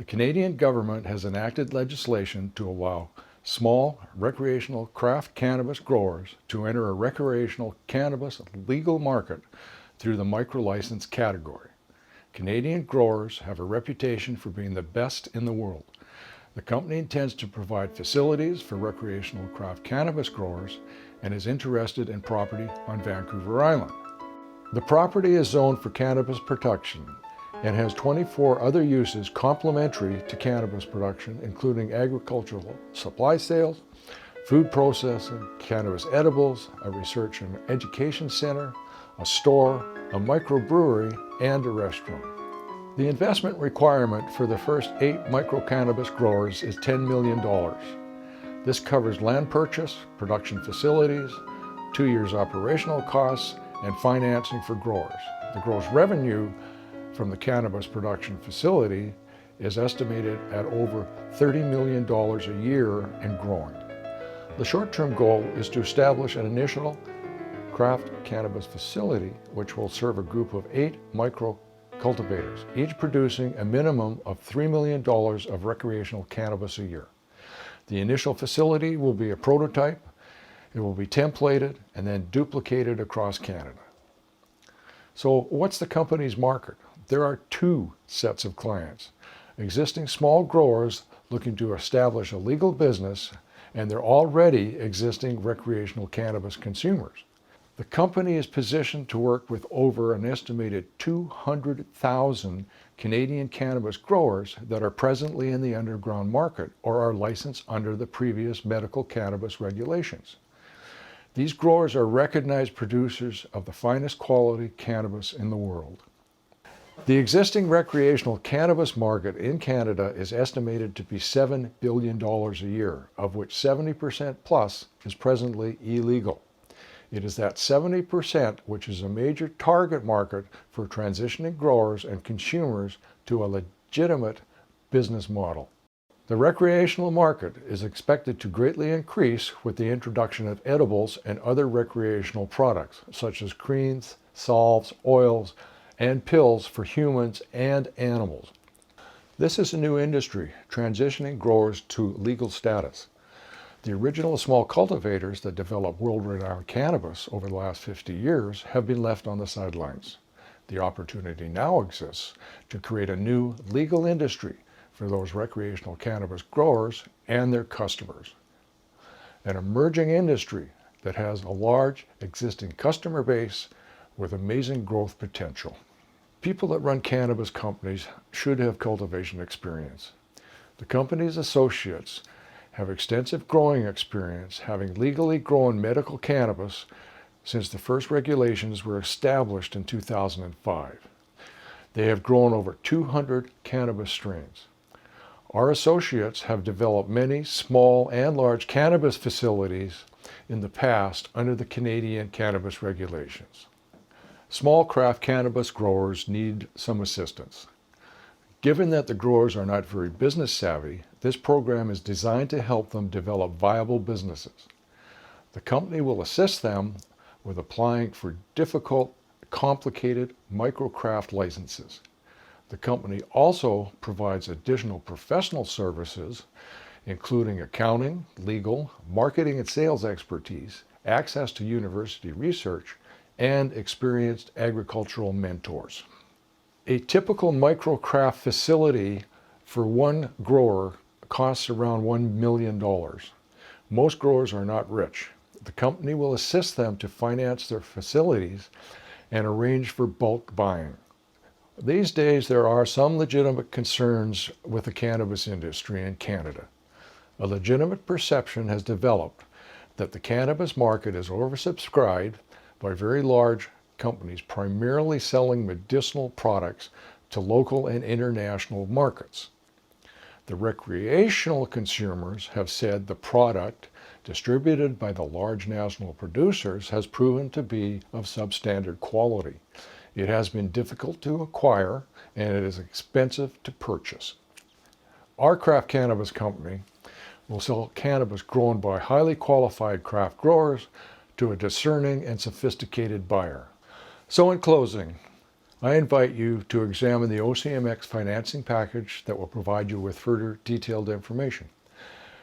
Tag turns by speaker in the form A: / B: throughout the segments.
A: The Canadian government has enacted legislation to allow small recreational craft cannabis growers to enter a recreational cannabis legal market through the micro-license category. Canadian growers have a reputation for being the best in the world. The company intends to provide facilities for recreational craft cannabis growers and is interested in property on Vancouver Island. The property is zoned for cannabis production and has 24 other uses complementary to cannabis production, including agricultural supply sales, food processing, cannabis edibles, a research and education center, a store, a microbrewery, and a restaurant. The investment requirement for the first 8 micro-cannabis growers is $10 million. This covers land purchase, production facilities, 2 years operational costs, and financing for growers. The gross revenue from the cannabis production facility is estimated at over $30 million a year and growing. The short-term goal is to establish an initial craft cannabis facility which will serve a group of 8 micro-cultivators, each producing a minimum of $3 million of recreational cannabis a year. The initial facility will be a prototype. It will be templated and then duplicated across Canada. So what's the company's market? There are 2 sets of clients: existing small growers looking to establish a legal business, and they're already existing recreational cannabis consumers. The company is positioned to work with over an estimated 200,000 Canadian cannabis growers that are presently in the underground market or are licensed under the previous medical cannabis regulations. These growers are recognized producers of the finest quality cannabis in the world. The existing recreational cannabis market in Canada is estimated to be $7 billion a year, of which 70% plus is presently illegal. It is that 70% which is a major target market for transitioning growers and consumers to a legitimate business model. The recreational market is expected to greatly increase with the introduction of edibles and other recreational products, such as creams, salves, oils, and pills for humans and animals. This is a new industry, transitioning growers to legal status. The original small cultivators that developed world-renowned cannabis over the last 50 years have been left on the sidelines. The opportunity now exists to create a new legal industry for those recreational cannabis growers and their customers. An emerging industry that has a large existing customer base with amazing growth potential. People that run cannabis companies should have cultivation experience. The company's associates have extensive growing experience, having legally grown medical cannabis since the first regulations were established in 2005. They have grown over 200 cannabis strains. Our associates have developed many small and large cannabis facilities in the past under the Canadian cannabis regulations. Small craft cannabis growers need some assistance. Given that the growers are not very business savvy, this program is designed to help them develop viable businesses. The company will assist them with applying for difficult, complicated microcraft licenses. The company also provides additional professional services, including accounting, legal, marketing and sales expertise, access to university research, and experienced agricultural mentors. A typical microcraft facility for one grower costs around $1 million. Most growers are not rich. The company will assist them to finance their facilities and arrange for bulk buying. These days, there are some legitimate concerns with the cannabis industry in Canada. A legitimate perception has developed that the cannabis market is oversubscribed by very large companies primarily selling medicinal products to local and international markets. The recreational consumers have said the product distributed by the large national producers has proven to be of substandard quality. It has been difficult to acquire and it is expensive to purchase. Our craft cannabis company will sell cannabis grown by highly qualified craft growers to a discerning and sophisticated buyer. So in closing, I invite you to examine the OCMX financing package that will provide you with further detailed information.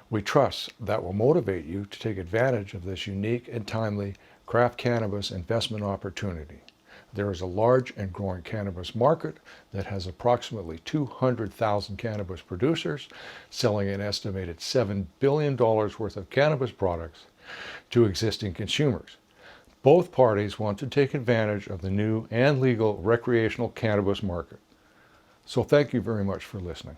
A: We trust that will motivate you to take advantage of this unique and timely craft cannabis investment opportunity. There is a large and growing cannabis market that has approximately 200,000 cannabis producers selling an estimated $7 billion worth of cannabis products to existing consumers. Both parties want to take advantage of the new and legal recreational cannabis market. So thank you very much for listening.